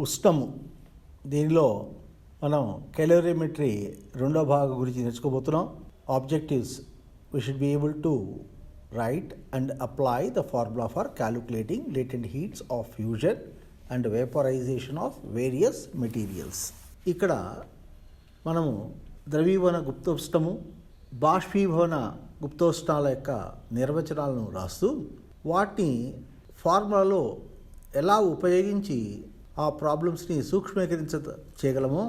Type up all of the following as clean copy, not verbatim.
ఉష్ణము దీనిలో మనం కెలోరీమెట్రీ రెండో భాగం గురించి నేర్చుకోబోతున్నాం. Objectives we should be able to write and apply the formula for calculating latent heats of fusion and vaporization of various materials. ఇక్కడ మనము ద్రవీభవన గుప్తోష్ణము బాష్పీభవన గుప్తోష్ణాల యొక్క నిర్వచనాలను రాస్తూ వాటిని ఫార్ములాలో ఎలా ఉపయోగించి ఆ ప్రాబ్లమ్స్ని చేయగలమో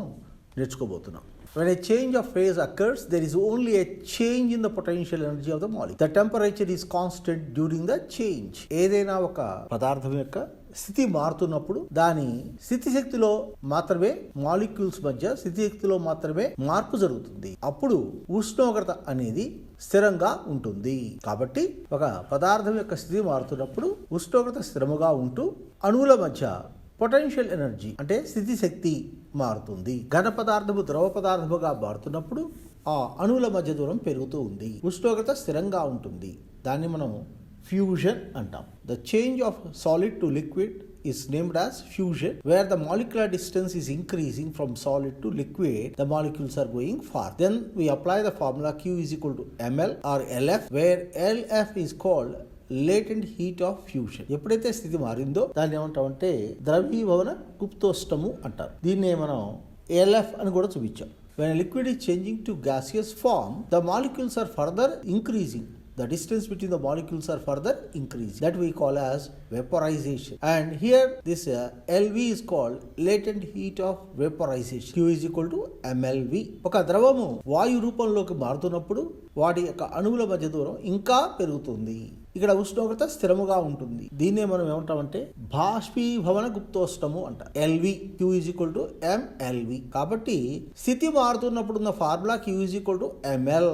నేర్చుకోబోతున్నాం. When a change of phase occurs, there is only a change in the potential energy of the molecule. The temperature is constant during the change. ఏదైనా ఒక పదార్థం యొక్క స్థితి మారుతున్నప్పుడు దాని స్థితి శక్తిలో మాత్రమే మాలిక్యూల్స్ మధ్య స్థితి శక్తిలో మాత్రమే మార్పు జరుగుతుంది. అప్పుడు ఉష్ణోగ్రత అనేది స్థిరంగా ఉంటుంది. కాబట్టి ఒక పదార్థం యొక్క స్థితి మారుతున్నప్పుడు ఉష్ణోగ్రత స్థిరముగా ఉంటూ అణువుల మధ్య పొటెన్షియల్ ఎనర్జీ అంటే స్థితి శక్తి మారుతుంది. ఘన పదార్థము ద్రవ పదార్థముగా మారుతున్నప్పుడు ఆ అణువుల మధ్య దూరం పెరుగుతూ ఉంది, ఉష్ణోగ్రత స్థిరంగా ఉంటుంది. దాన్ని మనం ఫ్యూజన్ అంటాం. The change of solid to liquid is named as fusion, where the molecular distance is increasing from solid to liquid. The molecules are going far. Then we apply the formula Q is equal to ml or LF, where LF is called latent heat of fusion. ఎప్పుడైతే స్థితి మారిందో దాన్ని ఏమంటామంటే ద్రవీభవన గుప్తోష్ణము అంటారు. దీన్నే మనం LF అని కూడా చూపించాం. When a liquid is changing to gaseous form, the molecules are further increasing. The distance between the molecules are further increasing. That we call as vaporization. And here this LV is called latent heat of vaporization. Q is equal to mLV. ఒక ద్రవము వాయు రూపంలోకి మారుతున్నప్పుడు వాటి యొక్క అణువుల మధ్య దూరం ఇంకా పెరుగుతుంది. ఇక్కడ ఉష్ణోగ్రత స్థిరముగా ఉంటుంది. దీన్నే మనం ఏమంటామంటే బాష్పీభవన గుప్తోష్ణము అంటారు. LV Q is equal to mLV. కాబట్టి స్థితి మారుతున్నప్పుడు ఉన్న formula Q is equal to mL.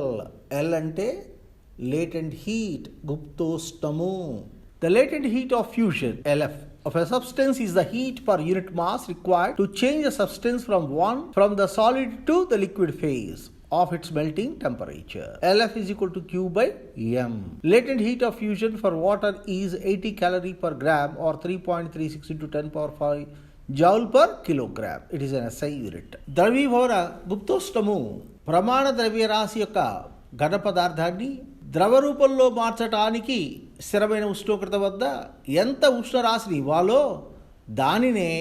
L అంటే latent heat guptoshnamu. The latent heat of fusion LF of a substance is the heat per unit mass required to change a substance from the solid to the liquid phase of its melting temperature. LF is equal to Q by M. Latent heat of fusion for water is 80 calorie per gram or 3.36 into 10 power 5 joule per kilogram. It is an SI unit. ద్రవీభవన గుప్తోష్ణము ప్రమాణ ద్రవ్యరాశి యొక్క ఘన పదార్థాన్ని ద్రవ రూపంలో మార్చటానికి స్థిరమైన ఉష్ణోగ్రత వద్ద ఎంత ఉష్ణరాశిని ఇవ్వాలో దానినే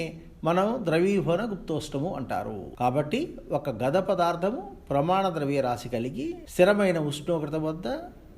మనం ద్రవీభవన గుప్తోష్ణము అంటారు. కాబట్టి ఒక ఘన పదార్థము ప్రమాణ ద్రవ్యరాశి కలిగి స్థిరమైన ఉష్ణోగ్రత వద్ద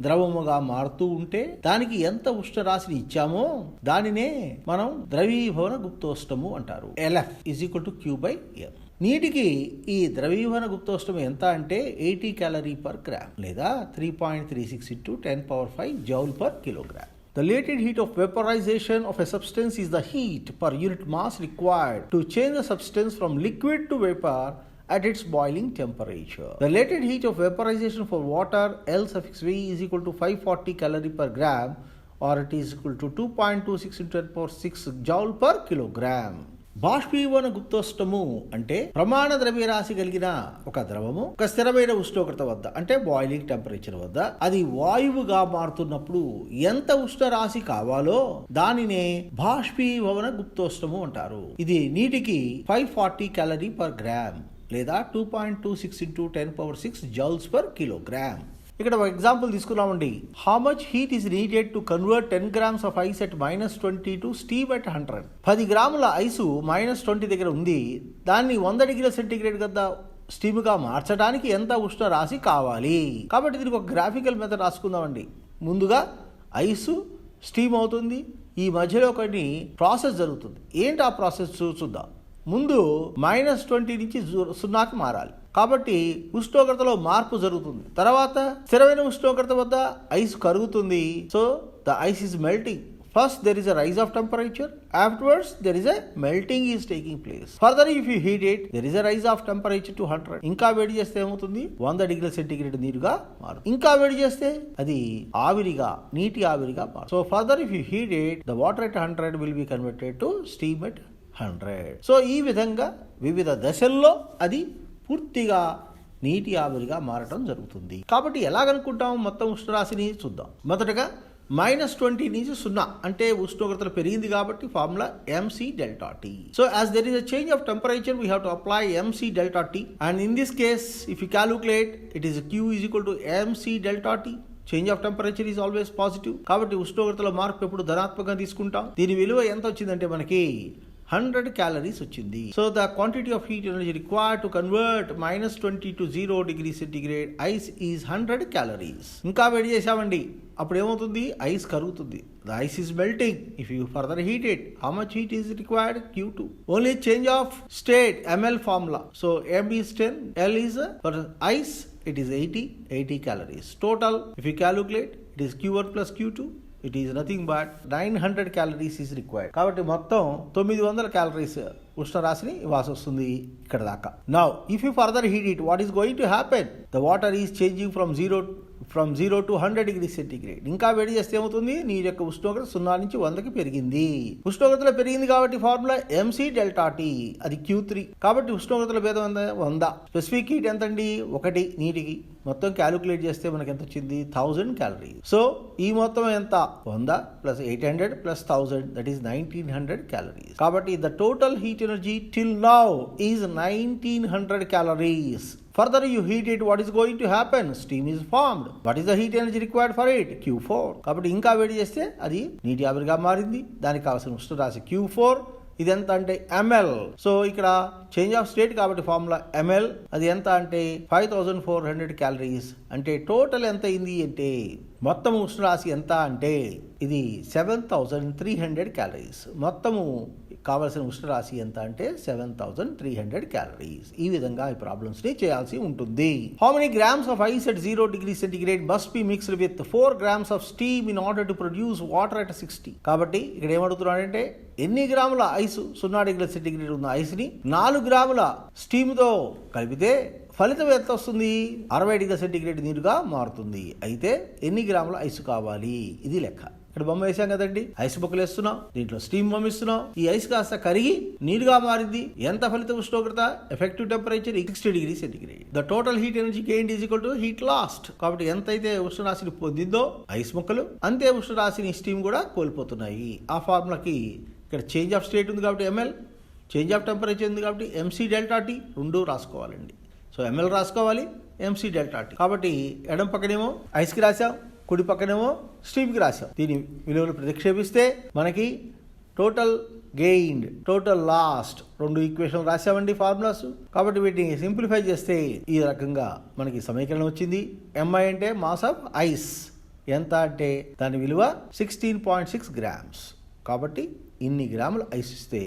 ద్రవముగా మారుతూ ఉంటే దానికి ఎంత ఉష్ణరాశిని ఇచ్చామో దానినే మనం ద్రవీభవన గుప్తోష్ణము అంటారు. LF is equal to Q by M. నీటికి ఈ ద్రవీభవన గుప్తోష్ణం ఎంత అంటే 80 క్యాలరీ పర్ గ్రామ్ లేదా 3.36 into 10 power 5 joule per kilogram. The latent heat of vaporization of a substance is the heat per unit mass required to change the substance from liquid to vapor at its boiling temperature. The latent heat of vaporization for water L suffix V is equal to 540 calorie per gram or it is equal to 2.26 into 10 power 6 joule per kilogram. బాష్పీభవన గుప్తోష్ణము అంటే ప్రమాణ ద్రవ్యరాశి కలిగిన ఒక ద్రవము ఒక స్థిరమైన ఉష్ణోగ్రత వద్ద అంటే బాయిలింగ్ టెంపరేచర్ వద్ద అది వాయువుగా మారుతున్నప్పుడు ఎంత ఉష్ణరాశి కావాలో దానినే బాష్పీభవన గుప్తోష్ణము అంటారు. ఇది నీటికి 540 క్యాలరీ పర్ గ్రామ్ లేదా 2.26 into 10 power 6 joules per kilogram. ఇక్కడ ఒక ఎగ్జాంపుల్ తీసుకున్నామండి. How much heat is needed to convert 10 grams of ice at -20 to steam at 100. 10 గ్రాముల ఐసు -20 దగ్గర ఉంది. దాన్ని 100 డిగ్రీల సెంటీగ్రేడ్ వద్ద స్టీమ్గా మార్చడానికి ఎంత ఉష్ణ రాశి కావాలి? కాబట్టి దీనికి ఒక గ్రాఫికల్ మెథడ్ రాసుకుందామండి. ముందుగా ఐసు స్టీమ్ అవుతుంది, ఈ మధ్యలో కొన్ని ప్రాసెస్ జరుగుతుంది. ఏంటి ఆ ప్రాసెస్ చూద్దాం. ముందు -20 నుంచి 0కి మారాలి. కాబట్టి ఉష్ణోగ్రతలో మార్పు జరుగుతుంది. తర్వాత స్థిరమైన ఉష్ణోగ్రత వద్ద ఐస్ కరుగుతుంది. So the ice is melting. First there is a rise of temperature, afterwards there is a melting is taking place. Further if you heat it there is a rise of temperature to 100. ఇంకా వేడి చేస్తే ఏమవుతుంది? 100 డిగ్రీల centigrade నీరుగా మారుతుంది. ఇంకా వేడి చేస్తే అది ఆవిరిగా నీటి ఆవిరిగా మారుతుంది. So further if you heat it the water at 100 will be converted to steam at 100. So ఈ విధంగా వివిధ దశల్లో అది పూర్తిగా నీటి ఆవిరిగా మారటం జరుగుతుంది. కాబట్టి ఎలా కనుక్కుంటాం మొత్తం ఉష్ణరాశిని చూద్దాం. మొదటగా -20 నుంచి 0 అంటే ఉష్ణోగ్రతలు పెరిగింది కాబట్టి formula mc delta t. So as there is a change of temperature, we have to apply mc delta t, and in this case if you calculate, it is q is equal to mc delta t. Change of temperature is always positive కాబట్టి ఉష్ణోగ్రతలో మార్పు ఎప్పుడు ధనాత్మకంగా తీసుకుంటాం. దీని విలువ ఎంత వచ్చిందంటే మనకి 100 calories వచ్చింది. So the quantity of heat energy required to convert -20 to 0 degrees centigrade ice is 100 calories. ఇంకా వేడి చేసామండి, అప్పుడు ఏమవుతుంది, ఐస్ కరుగుతుంది. The ice is melting. If you further heat it, how much heat is required? Q2. Only change of state ml formula. So m is 10, L is for ice, it is 80 calories. Total, if you calculate, it is Q1 plus Q2. It is nothing but 900 calories is required. కాబట్టి మొత్తం 900 calories ఉష్ణరాశిని ఇవ్వాల్సి వస్తుంది ఇక్కడ దాకా. Now, if you further heat it, what is going to happen? The water is changing from 0 to 100 degrees centigrade. ఇంకా వేడి చేస్తే ఏమవుతుంది, నీరు యొక్క ఉష్ణోగ్రత 0 నుంచి 100కి పెరిగింది. ఉష్ణోగ్రతలో పెరిగింది కాబట్టి ఫార్ములా mc delta t, అది Q3. కాబట్టి ఉష్ణోగ్రతల భేదం ఎంత? 100. స్పెసిఫిక్ హీట్ ఎంతండి? 1 నీటికి. మొత్తం క్యాలిక్యులేట్ చేస్తే మనకి ఎంత వచ్చింది? 1000 calories. సో ఈ మొత్తం ఎంత? 100 plus 800 plus 1000, that is 1900 calories. కాబట్టి the total heat energy till now is 1900 calories. Further you heat it, what is going to happen? Steam is formed. What is the heat energy required for it? Q4. కాబట్టి ఇంకా వేడి చేస్తే అది నీటి ఆవిరిగా మారింది. దానికి కావాల్సిన ఉష్ణరాశి Q4. ఇది ఎంత అంటే ml. సో ఇక్కడ చేంజ్ ఆఫ్ స్టేట్ కాబట్టి ఫార్ములా ml, అది ఎంత అంటే 5400 calories. అంటే టోటల్ ఎంత అయింది అంటే మొత్తం ఉష్ణరాశి ఎంత అంటే ఇది 7300 calories. మొత్తము కావలసిన ఉష్ణరాశి ఎంత అంటే 7300 calories. ఈ విధంగా ఈ ప్రాబ్లమ్స్ ని చేయాల్సి ఉంటుంది. How many grams of ice at 0 degrees centigrade must be mixed with 4 grams of steam in order to produce water at 60. కాబట్టి ఇక్కడ ఏమడుగుతున్నాడంటే ఎన్ని గ్రాముల ఐస్ 0 డిగ్రీల సెంటిగ్రేడ్ ఉన్న ఐస్ ని 4 గ్రాముల స్టీమ్ తో కలిపితే ఫలితం ఎంత వస్తుంది? 60 డిగ్రీల సెంటిగ్రేడ్ నీరుగా మారుతుంది. అయితే ఎన్ని గ్రాముల ఐస్ కావాలి? ఇది లెక్క. ఇక్కడ బొమ్మ వేసాం కదండి, ఐస్ బొక్కలు వేస్తున్నాం, దీంట్లో స్టీమ్ పంపిస్తున్నాం, ఈ ఐస్ కాస్త కరిగి నీరుగా మారింది. ఎంత ఫలిత ఉష్ణోగ్రత? Effective temperature 60 degrees centigrade. The total heat energy gained is equal to heat last. కాబట్టి ఎంత అయితే ఉష్ణరాశిని పొందిందో ఐస్ మొక్కలు, అంతే ఉష్ణరాశిని స్టీమ్ కూడా కోల్పోతున్నాయి. ఆ ఫార్ములాకి ఇక్కడ చేంజ్ ఆఫ్ స్టేట్ ఉంది కాబట్టి ml, చేంజ్ ఆఫ్ టెంపరేచర్ ఉంది కాబట్టి mc delta t, రెండు రాసుకోవాలండి. సో ml రాసుకోవాలి, mc delta t. కాబట్టి ఎడం పక్కనేమో ఐస్కి రాసాం, కుడి పక్కనేమో స్టీమ్కి రాసాం. దీని విలువలు ప్రతిక్షేపిస్తే మనకి టోటల్ గెయిన్డ్, టోటల్ లాస్ట్, రెండు ఈక్వేషన్ రాసామండి ఫార్ములాస్. కాబట్టి వీటిని సింప్లిఫై చేస్తే ఈ రకంగా మనకి సమీకరణం వచ్చింది. mi అంటే మాస్ ఆఫ్ ఐస్, ఎంత అంటే దాని విలువ 16.6 grams. కాబట్టి ఇన్ని గ్రాములు ఐస్ ఇస్తే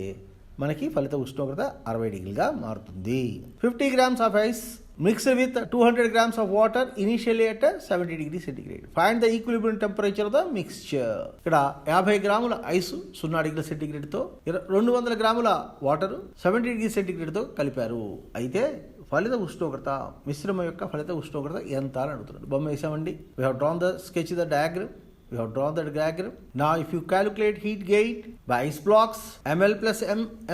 మనకి ఫలిత ఉష్ణోగ్రత 60 డిగ్రీలుగా మారుతుంది. 50 grams of ice mixed with 200 grams of water initially at 70 degrees centigrade. Find the equilibrium temperature of the mixture. ఇక్కడ 50 గ్రాముల ఐస్ 0 డిగ్రీల సెంటిగ్రేడ్ తో 200 గ్రాముల వాటర్ 70 డిగ్రీ సెంటిగ్రేడ్ తో కలిపారు. అయితే ఫలిత ఉష్ణోగ్రత, మిశ్రమం యొక్క ఫలిత ఉష్ణోగ్రత ఎంత అని అడుగుతున్నాడు. బొమ్మ వేసామండి. We have drawn the sketch, the diagram. We have drawn that diagram. Now if you calculate heat gain by ice blocks, ml plus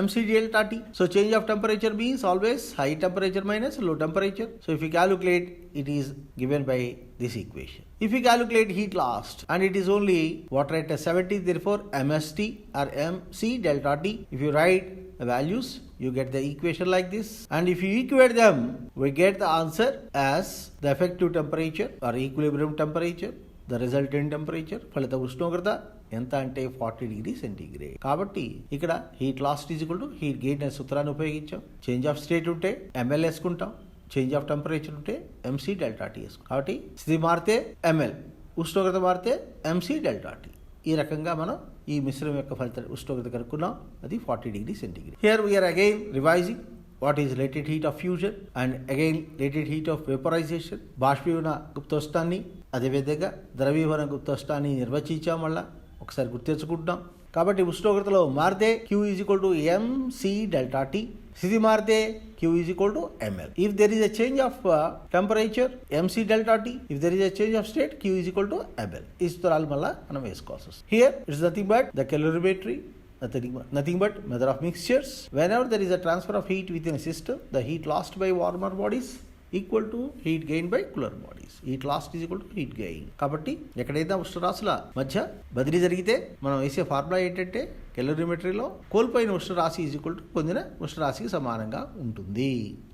mc delta t. So change of temperature means always high temperature minus low temperature. So if you calculate, it is given by this equation. If you calculate heat lost and it is only water at 70, therefore mst or mc delta t. If you write the values, you get the equation like this. And if you equate them, we get the answer as the effective temperature or equilibrium temperature. The resultant temperature, ఫలిత ఉష్ణోగ్రత ఎంత అంటే 40 degrees centigrade. కాబట్టి ఇక్కడ heat last is equal to heat gain అనే సూత్రాన్ని ఉపయోగించాం. Change of state ఉంటే ml వేసుకుంటాం, చేంజ్ ఆఫ్ టెంపరేచర్ ఉంటే mc delta t వేసుకుంటాం. కాబట్టి స్థితి మారితే ml, ఉష్ణోగ్రత మారితే mc delta t. ఈ రకంగా మనం ఈ మిశ్రమం యొక్క ఫలిత ఉష్ణోగ్రత కనుక్కున్నాం, అది 40 degrees centigrade. Here we are again revising what is latent heat of fusion and again latent heat of vaporization. బాష్పీభవన గుప్తోష్ణాన్ని అదేవిధంగా ద్రవీభవన గుప్తోష్ణాన్ని నిర్వచించాం. మళ్ళా ఒకసారి గుర్తించుకుంటున్నాం. కాబట్టి ఉష్ణోగ్రతలో మారితే Q is equal to mc delta t, స్థితి మారితే Q is equal to ml. If there is a change of temperature, mc delta t. If there is a change of state, Q is equal to ml. ఈ సూత్రాలు మళ్ళా మనం వేసుకోవాల్సి వస్తుంది. Here it is nothing but the calorimetry, nothing but method of mixtures. Whenever there is a transfer of heat within a system, the heat lost by warmer bodies equal to heat gain by cooler bodies. Heat last is equal to heat gain. కాబట్టి ఎక్కడైతే ఉష్ణరాశుల మధ్య బదిలీ జరిగితే మనం వేసే formula ఏంటంటే కెలోరీమెట్రీలో కోల్పోయిన ఉష్ణరాశి is equal to పొందిన ఉష్ణరాశికి సమానంగా ఉంటుంది.